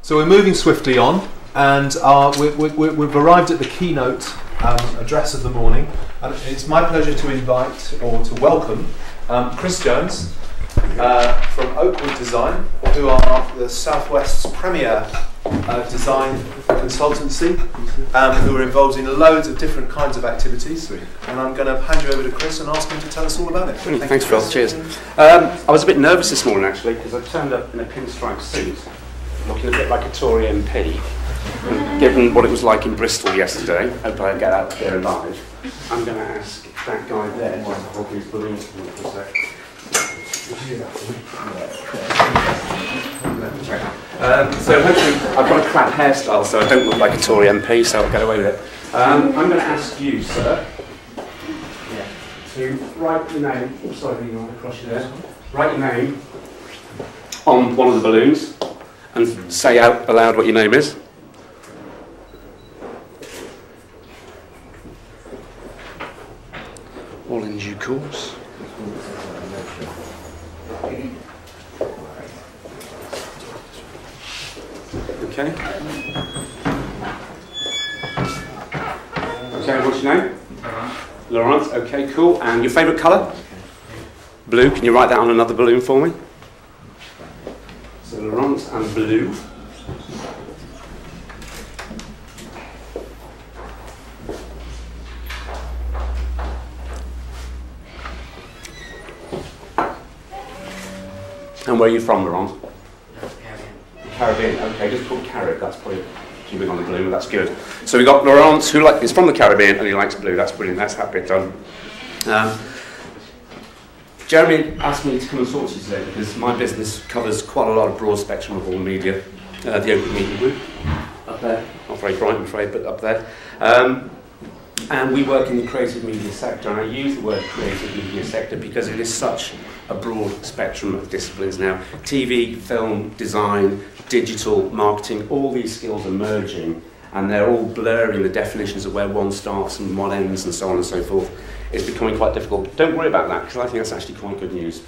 So we're moving swiftly on, and we've arrived at the keynote address of the morning. And it's my pleasure to invite, or to welcome, Chris Jones from Oakwood Design, who are the Southwest's premier design consultancy, who are involved in loads of different kinds of activities. And I'm going to hand you over to Chris and ask him to tell us all about it. Thanks, Phil. Cheers. I was a bit nervous this morning, actually, because I turned up in a pinstripe suit, looking a bit like a Tory MP. And given what it was like in Bristol yesterday, hope I get out there alive, I'm going to ask that guy there to hold these balloons for me for a sec. So hopefully I've got a crap hairstyle, so I don't look like a Tory MP, so I'll get away with it. I'm going to ask you, sir, to write your name. Oh, sorry, you want to cross you there. Write your name on one of the balloons and say out aloud what your name is. All in due course. Okay. Okay, what's your name? Laurent. Okay, cool. And your favourite colour? Blue. Can you write that on another balloon for me? So Laurent and blue. And where are you from, Laurent? Caribbean. Okay, just put Carib. That's probably too big on the balloon, but that's good. So we got Laurent, who is from the Caribbean and he likes blue. That's brilliant. That's that bit done. Jeremy asked me to come and talk to you today because my business covers quite a lot of broad spectrum of all media. The Oakwood Media Group, up there. Not very bright, I'm afraid, but up there. And we work in the creative media sector, and I use the word creative media sector because it is such a broad spectrum of disciplines now. TV, film, design, digital, marketing, all these skills are merging, and they're all blurring the definitions of where one starts and one ends and so on and so forth. It's becoming quite difficult. Don't worry about that, because I think that's actually quite good news.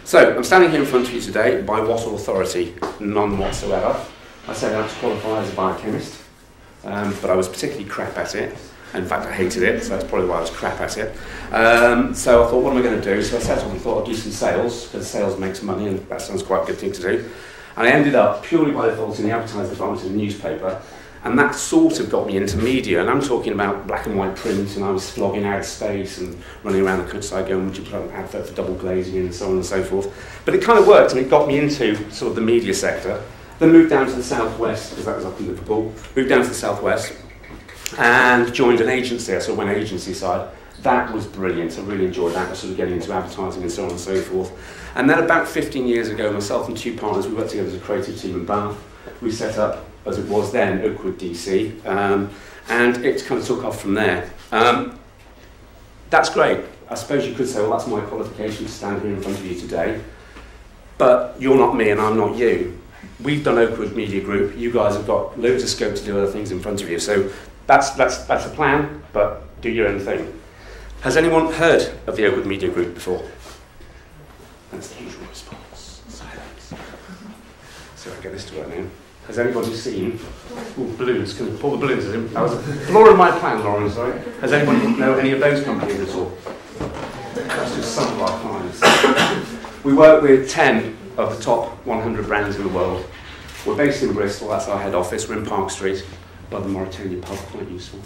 So, I'm standing here in front of you today by what authority? None whatsoever. I set out to qualify as a biochemist, but I was particularly crap at it. In fact, I hated it, so that's probably why I was crap at it. So I thought, what am I going to do? So I set off and thought I'd do some sales, because sales makes money, and that sounds quite a good thing to do. And I ended up, purely by default, in the advertising department in the newspaper, and that sort of got me into media. And I'm talking about black and white print, and I was flogging ad space and running around the countryside going, would you put up an advert for double glazing and so on and so forth. But it kind of worked, and it got me into sort of the media sector. Then moved down to the southwest, because that was up in Liverpool. Moved down to the southwest, and joined an agency. I sort of went agency side. That was brilliant. I really enjoyed that. I was sort of getting into advertising and so on and so forth. And then about 15 years ago, myself and two partners, we worked together as a creative team in Bath. We set up, as it was then, Oakwood DC, and it kind of took off from there. That's great. I suppose you could say, well, that's my qualification to stand here in front of you today. But you're not me and I'm not you. We've done Oakwood Media Group. You guys have got loads of scope to do other things in front of you. So that's a plan, but do your own thing. Has anyone heard of the Oakwood Media Group before? That's the usual response. Silence. So I get this to work now. Has anybody seen balloons? Can we pull the balloons in? That was a flaw in my plan, Lauren, sorry. Has anybody know any of those companies at all? That's just some of our clients. We work with 10 of the top 100 brands in the world. We're based in Bristol, that's our head office. We're in Park Street, above the Mauritania pub, quite useful.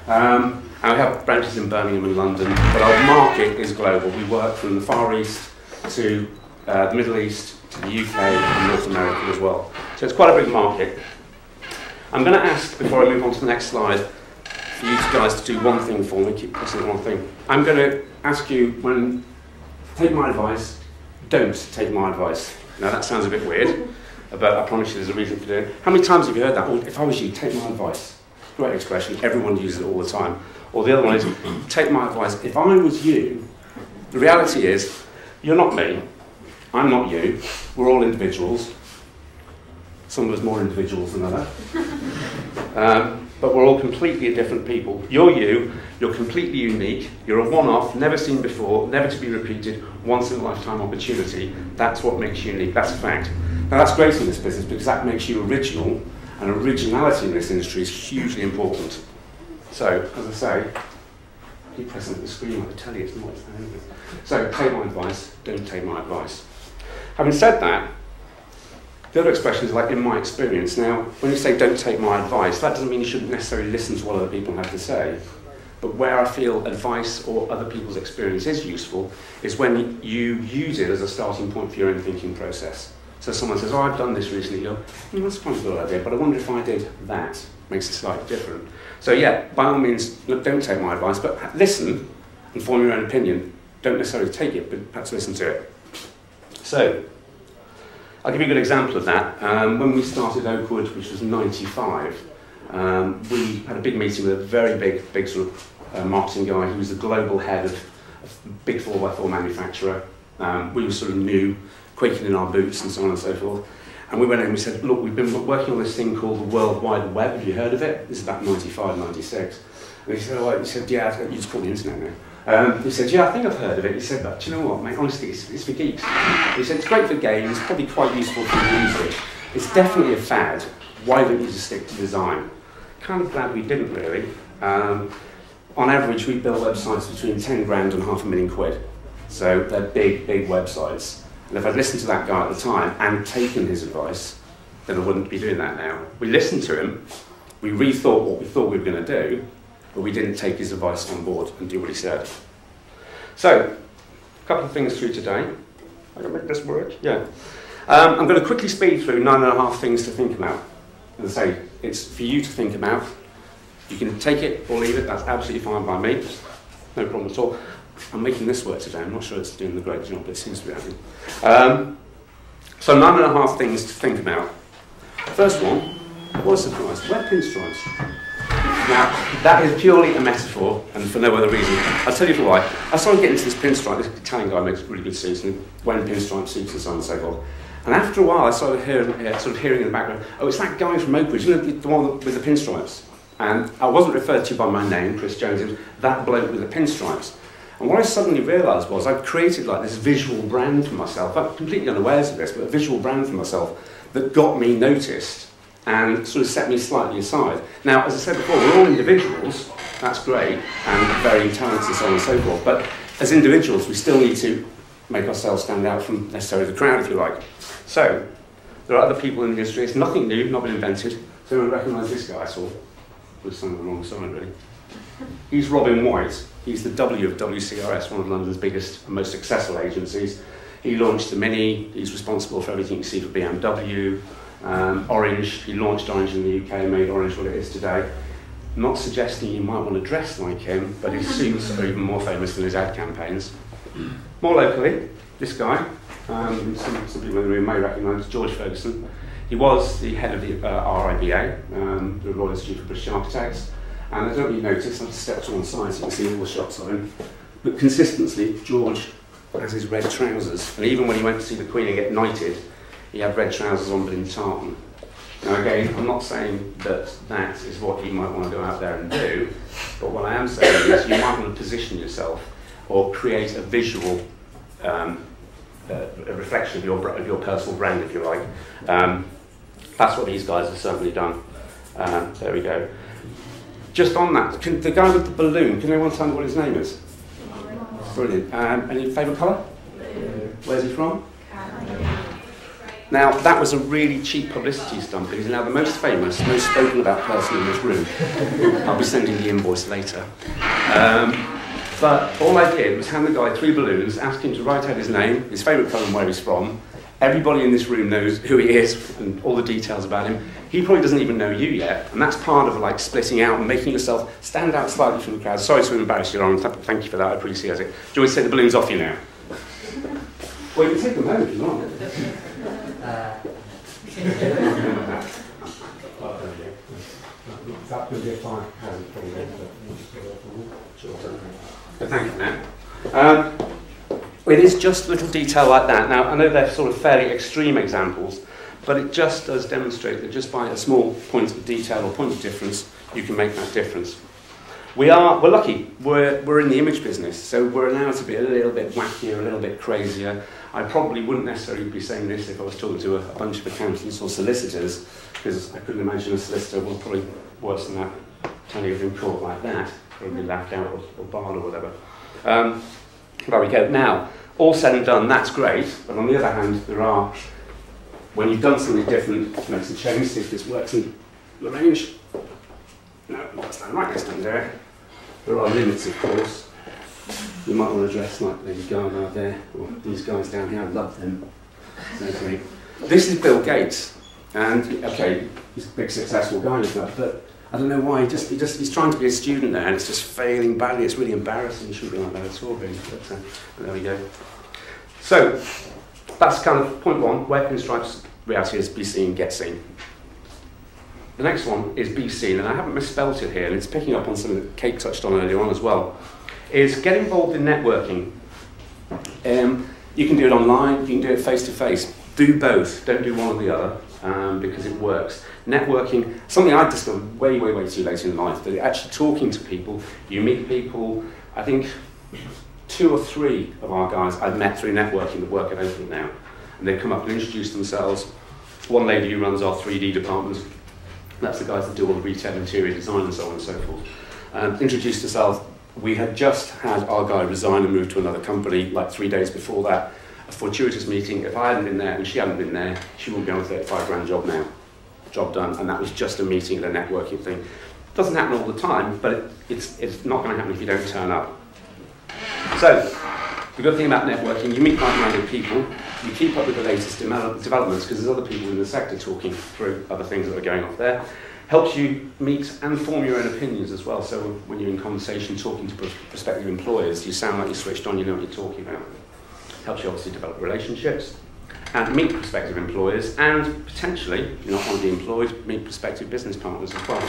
And we have branches in Birmingham and London, but our market is global. We work from the Far East to the Middle East to the UK and North America as well. So it's quite a big market. I'm going to ask, before I move on to the next slide, for you guys to do one thing for me. Keep pressing the one thing. I'm going to ask you, take my advice, don't take my advice. Now that sounds a bit weird, but I promise you there's a reason for doing it. How many times have you heard that? Well, if I was you, take my advice. Great expression, everyone uses it all the time. Or the other one is, take my advice. If I was you, the reality is, you're not me, I'm not you, we're all individuals. Some of us more individuals than others. but we're all completely different people. You're you, you're completely unique, you're a one-off, never seen before, never to be repeated, once-in-a-lifetime opportunity. That's what makes you unique, that's a fact. Now that's great in this business because that makes you original, and originality in this industry is hugely important. So, as I say, I keep pressing the screen like I tell you, it's not. So, take my advice, don't take my advice. Having said that, the other expression is like, in my experience. Now, when you say don't take my advice, that doesn't mean you shouldn't necessarily listen to what other people have to say. But where I feel advice or other people's experience is useful is when you use it as a starting point for your own thinking process. So someone says, oh, I've done this recently. You go, that's quite a good idea, but I wonder if I did that. Makes it slightly different. So yeah, by all means, look, don't take my advice, but listen and form your own opinion. Don't necessarily take it, but perhaps listen to it. So, I'll give you a good example of that. When we started Oakwood, which was 95, we had a big meeting with a very big sort of marketing guy who was the global head of a big 4x4 manufacturer. We were sort of new, quaking in our boots and so on and so forth. And we went in and we said, look, we've been working on this thing called the World Wide Web. Have you heard of it? This is about 95, 96. And he said, oh, he said, yeah, you just call the internet now. He said, yeah, I think I've heard of it. He said, but do you know what, mate, honestly, it's for geeks. He said, it's great for games, probably quite useful for music. It's definitely a fad. Why don't you just stick to design? Kind of glad we didn't, really. On average, we build websites between 10 grand and £500,000 quid. So they're big websites. And if I'd listened to that guy at the time and taken his advice, then I wouldn't be doing that now. We listened to him, we rethought what we thought we were going to do, but we didn't take his advice on board and do what he said. So, a couple of things through today. I can make this work? Yeah. I'm going to quickly speed through 9.5 things to think about. As I say, it's for you to think about. You can take it or leave it, that's absolutely fine by me. No problem at all. I'm making this work today, I'm not sure it's doing the great job, but it seems to be happening. So 9.5 things to think about. First one, what a surprise, wear pinstripes. Now, that is purely a metaphor, and for no other reason. I'll tell you for why. I started getting into this pinstripe, this Italian guy makes really good suits, and wearing pinstripe suits and so on and so forth. And after a while, I started hearing in the background, oh, it's that guy from Oakwood, you know, the one with the pinstripes. And I wasn't referred to by my name, Chris Jones, it was that bloke with the pinstripes. And what I suddenly realised was I'd created like this visual brand for myself. I'm completely unawares of this, but a visual brand for myself that got me noticed and sort of set me slightly aside. Now, as I said before, we're all individuals, that's great, and very talented and so on and so forth, but as individuals, we still need to make ourselves stand out from necessarily the crowd, if you like. So, there are other people in the industry, it's nothing new, not been invented. So anyone recognise this guy at all? Was some of the wrong side, really. He's Robin White. He's the W of WCRS, one of London's biggest and most successful agencies. He launched the Mini, he's responsible for everything you see for BMW, Orange, he launched Orange in the UK, made Orange what it is today. Not suggesting you might want to dress like him, but his suits are even more famous than his ad campaigns. More locally, this guy, some people in the room may recognise, George Ferguson. He was the head of the RIBA, the Royal Institute for British Architects, and I don't know if you notice, I've stepped to one side so you can see all the shots of him, but consistently, George has his red trousers, and even when he went to see the Queen and get knighted, he had red trousers on but in tartan. Now again, I'm not saying that that is what you might want to go out there and do, but what I am saying is you might want to position yourself or create a visual a reflection of your personal brand, if you like. That's what these guys have certainly done. There we go. Just on that, the guy with the balloon, can anyone tell me what his name is? Brilliant. Any favourite colour? Where's he from? Now, that was a really cheap publicity stunt, but he's now the most famous, most spoken about person in this room. I'll be sending the invoice later. But all I did was hand the guy 3 balloons, ask him to write out his name, his favourite colour and where he's from. Everybody in this room knows who he is and all the details about him. He probably doesn't even know you yet, and that's part of like splitting out and making yourself stand out slightly from the crowd. Sorry to embarrass you, Lauren. Thank you for that. I appreciate it. Do you want me to take the balloons off you now? Well, you can take them home if you want. That could be a fine hazard for you. Thank you, Matt. It is just a little detail like that. Now, I know they're sort of fairly extreme examples, but it just does demonstrate that just by a small point of detail or point of difference, you can make that difference. We're lucky. We're in the image business, so we're allowed to be a little bit wackier, a little bit crazier. I probably wouldn't necessarily be saying this if I was talking to a bunch of accountants or solicitors, because I couldn't imagine a solicitor was probably worse than that, telling you in court like that, probably laughed out or barred or whatever. There we go. Now, all said and done, that's great, but on the other hand, there are, when you've done something different, make some change, see if this works in the range. No, that's not right this time there. There are limits, of course. You might want to dress like Lady Gaga there, or these guys down here. I love them. Okay. This is Bill Gates, and okay, he's a big successful guy with that, but I don't know why. He's trying to be a student there, and it's just failing badly. It's really embarrassing. It shouldn't be like that at all, really. But there we go. So that's kind of point one. Where Pinstripe's reality is be seen, get seen. The next one is be seen, and I haven't misspelt it here, and it's picking up on something that Kate touched on earlier on as well, is get involved in networking. You can do it online, you can do it face-to-face. Do both, don't do one or the other, because it works. Networking, something I discovered way, way, way too late in life, that actually talking to people, you meet people. I think 2 or 3 of our guys I've met through networking that work at Open now, and they come up and introduce themselves. One lady who runs our 3D department, that's the guys that do all the retail interior design and so on and so forth. Introduced herself. We had just had our guy resign and move to another company like 3 days before that. A fortuitous meeting. If I hadn't been there and she hadn't been there, she wouldn't be on a 35 grand job now. Job done. And that was just a meeting and a networking thing. Doesn't happen all the time, but it's not going to happen if you don't turn up. So, the good thing about networking, you meet like-minded people, you keep up with the latest developments because there's other people in the sector talking through other things that are going off there. Helps you meet and form your own opinions as well. So when you're in conversation talking to prospective employers, you sound like you're switched on, you know what you're talking about. Helps you obviously develop relationships and meet prospective employers, and potentially, if you're not want to be employed, meet prospective business partners as well.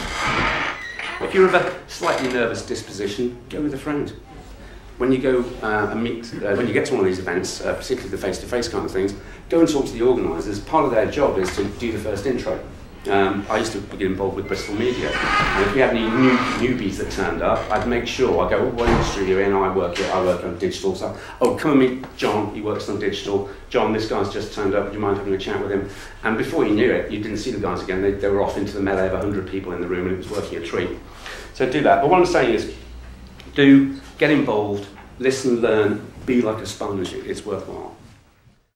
If you're of a slightly nervous disposition, go with a friend. When you go and meet, when you get to one of these events, particularly the face-to-face kind of things, go and talk to the organisers. Part of their job is to do the first intro. I used to get involved with Bristol Media, and if we had any newbies that turned up, I'd make sure, I'd go, what industry are you in? I work on digital stuff. Oh, come and meet John, he works on digital. John, this guy's just turned up, would you mind having a chat with him? And before you knew it, you didn't see the guys again, they were off into the melee of 100 people in the room, and it was working a treat. So do that. But what I'm saying is, get involved, listen, learn, be like a sponge, it's worthwhile.